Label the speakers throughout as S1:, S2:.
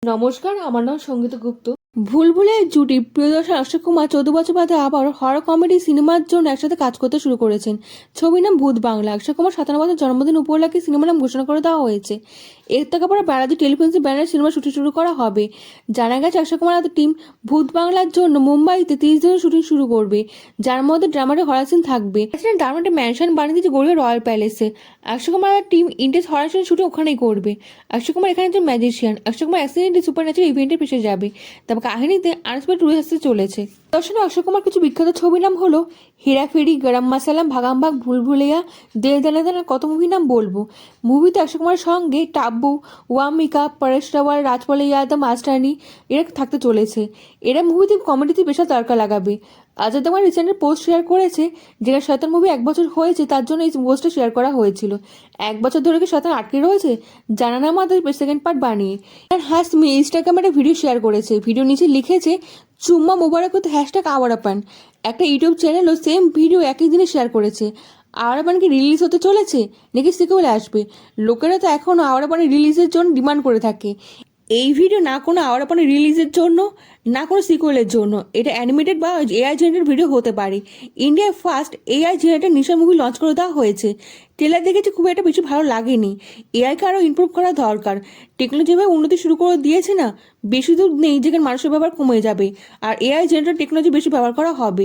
S1: নমস্কার, আমার নাম সঙ্গীতা গুপ্ত। ভুলভুলাইয়ার জুটি প্রিয়দর্শন অক্ষয় কুমার 14 বছর বাদে আবার হরর কমেডি সিনেমার জন্য একসাথে কাজ করতে শুরু করেছেন। ছবির নাম ভূত বাংলা। অক্ষয় কুমার 57 বছর জন্মদিন উপলক্ষে সিনেমার নাম ঘোষণা করে দেওয়া হয়েছে। এর থেকে পরে বালাজি টেলিফিল্মসের ব্যানারে সিনেমা শুটিং শুরু করা হবে। জানা গেছে অক্ষয় কুমার টিম ভূত বাংলার জন্য মুম্বাইতে 30 দিনের শুটিং শুরু করবে, যার মধ্যে ড্রামাটিক হরার সিন থাকবে। ড্রামাটিক ম্যানশন বানিয়ে দিয়েছে গড়িয়া রয়্যাল প্যালেসে। Akshay Kumar team intense horror scene shooting ওখানেই করবে। অক্ষয় কুমার এখানে একজন magician. Akshay Kumar accidentally supernatural ইভেন্টে ফেসে যাবে। তবে কাহিনীতে আনএক্সপেক্টেড টুইস্ট আসতে চলেছে। দর্শনে অক্ষয় কুমার কিছু বিখ্যাত ছবির নাম হলো হেরাফেরি, গরম মশালা, ভাগাম ভাগ, ভুল ভুলাইয়া, দে দানা দানা, কত মুভির নাম বলবো। মুভিতে অক্ষয় কুমারের সঙ্গে টাব্বু, ওয়ামিকা, পরেশ রাওয়াল, রাজপাল ইয়াদব, মাস্টানি এরা থাকতে চলেছে। এরা মুভিতে কমেডিতে বিশাল তড়কা লাগাবে। অজয় দেওয়ান রিসেন্টলি পোস্ট শেয়ার করেছে, যেখানে শয়তান মুভি 1 বছর হয়েছে, তার জন্য এই পোস্টটা শেয়ার করা হয়েছিল। 1 বছর ধরে কি শয়তান আটকে রয়েছে জানা না আমাদের সেকেন্ড পার্ট বানিয়ে। হাসমি ইনস্টাগ্রামে একটা ভিডিও শেয়ার করেছে। ভিডিও নিচে লিখেছে চুম্মা মোবারক হতে হ্যাশট্যাগ আওয়ারাপান। একটা ইউটিউব চ্যানেলও সেম ভিডিও একই দিনে শেয়ার করেছে। আওয়ারাপান কি রিলিজ হতে চলেছে নাকি সিকুয়েল আসবে? লোকেরা তো এখনও আওয়ারাপানের রিলিজের জন্য ডিমান্ড করে থাকে। এই ভিডিও না কোনো আওয়ারাপানের রিলিজের জন্য, না কোনো সিকুয়েলের জন্য। এটা অ্যানিমেটেড বা এআই জেনারেটেড ভিডিও হতে পারে। ইন্ডিয়ার ফার্স্ট এআই জেনারেটেড নিশা মুভি লঞ্চ করে দেওয়া হয়েছে। ট্রেলার দেখেছি, খুব একটা বেশি ভালো লাগেনি। এআইকে আরও ইমপ্রুভ করা দরকার। টেকনোলজি যেভাবে উন্নতি শুরু করে দিয়েছে না, বেশি দূর নেই যেখানে মানুষের ব্যবহার কমে যাবে আর এআই জেনারেটেড টেকনোলজি বেশি ব্যবহার করা হবে।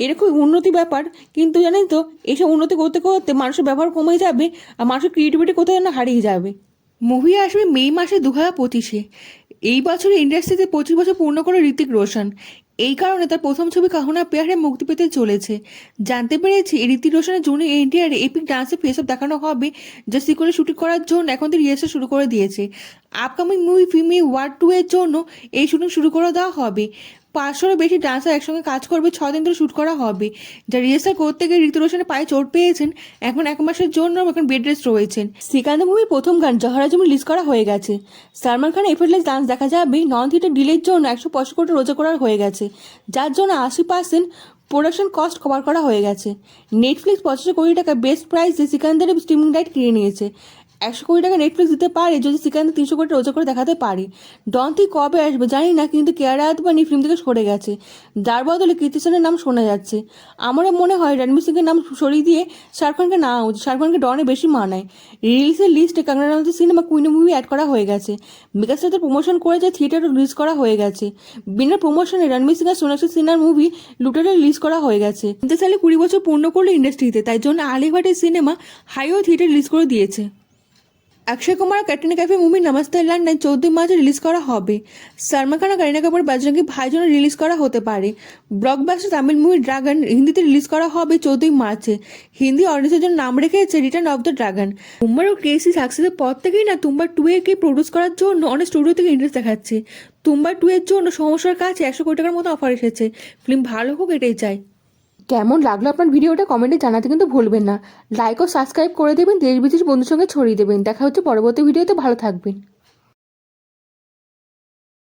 S1: এরকম উন্নতি ব্যাপার, কিন্তু জানেন তো এইসব উন্নতি করতে করতে মানুষের ব্যবহার কমে যাবে আর মানুষের ক্রিয়েটিভিটি কোথায় যেন হারিয়ে যাবে। মুভি আসবে মে মাসে 2025-এ। এই বছরে ইন্ডাস্ট্রিতে 25 বছর পূর্ণ করে ঋতিক রোশন। এই কারণে তার প্রথম ছবি কাহুনা পেয়ারে মুক্তি পেতে চলেছে। জানতে পেরেছি ঋতিক রোশনের জন্য এনটিআর এপিক ডান্সে ফেস অফ দেখানো হবে, যা সিকুয়েলে শুটিং করার জন্য এখন থেকে রিহার্সাল শুরু করে দিয়েছে। আপকামিং মুভি ফিল্মি ওয়ার্ড 2 এর জন্য এই শুটিং শুরু করে দেওয়া হবে। 500-এরও বেশি ডান্সার একসঙ্গে কাজ করবে। 6 দিন ধরে শ্যুট করা হবে। যা রিহার্সাল করতে গিয়ে ঋতিক রোশনের পায়ে চোট পেয়েছেন, এখন 1 মাসের জন্য এখন বেড রেস্ট রয়েছেন। শ্রীকান্ত মুভির প্রথম গান জহরা জমি রিলিজ করা হয়ে গেছে। সালমান খানের এফর্টলেস ডান্স দেখা যাবে। নন থিয়েটার ডিলের জন্য 185 কোটি রোজগার করা হয়ে গেছে, যার জন্য 80% প্রোডাকশন কস্ট কভার করা হয়ে গেছে। নেটফ্লিক্স 85 কোটি টাকা বেস্ট প্রাইসে সিকান্দারের স্ট্রিমিং রাইট কিনে নিয়েছে। 100 কোটি টাকা নেটফ্লিক্স দিতে পারে যদি সিকান্দার 300 কোটি রোজগার করে দেখাতে পারে। ডন 3 কবে আসবে জানি না, কিন্তু কেয়ারা আদবানি ফিল্ম থেকে সরে গেছে। যার বদলে কীর্তি সেনের নাম শোনা যাচ্ছে। আমারও মনে হয় রণবীর সিংয়ের নাম সরিয়ে দিয়ে শাহরুখ খানকে নেওয়া উচিত। শাহরুখ খানকে ডনে বেশি মানায়। রিলিজের লিস্টে কাঙ্গনা রানাওয়াতের সিনেমা কুইন মুভি অ্যাড করা হয়ে গেছে। মেগাস্টারদের প্রমোশন করে যে থিয়েটারে রিলিজ করা হয়ে গেছে। বিনা প্রমোশনে রণবীর সিং আর সোনাক্ষী সিনহার মুভি লুটেরে রিলিজ করা হয়ে গেছে। 20 বছর পূর্ণ করলো ইন্ডাস্ট্রিতে, তাই জন্য আলিয়া ভাটের সিনেমা হাইও থিয়েটার রিলিজ করে দিয়েছে। অক্ষয় কুমার আর ক্যাটরিনা কাইফের মুভি নমস্তে লন্ডন 14 মার্চে রিলিজ করা হবে। সলমান খান আর কারিনা কাপুর বজরঙ্গি ভাইজান রিলিজ করা হতে পারে। ব্লকবাস্টার তামিল মুভি ড্রাগন হিন্দিতে রিলিজ করা হবে 14 মার্চে। হিন্দি অডিয়েন্সের জন্য নাম রেখেছে রিটার্ন অফ দ্য ড্রাগন। তুম্বার ও কেসি সাকসেসের পর থেকেই না তুম্বার 2 একে প্রডিউস করার জন্য অনেক স্টুডিও থেকে ইন্টারেস্ট দেখাচ্ছে। তুম্বার 2 এর জন্য সমস্যার কাছে 100 কোটি টাকার মতো অফার এসেছে। ফিল্ম ভালো হোক, এটাই চাই। কেমন লাগলো আপনার ভিডিওটা কমেন্টে জানাতে কিন্তু ভুলবেন না। লাইক ও সাবস্ক্রাইব করে দেবেন, দেশ বিদেশ বন্ধুর সঙ্গে ছড়িয়ে দেবেন। দেখা হচ্ছে পরবর্তী ভিডিওতে। ভালো থাকবেন।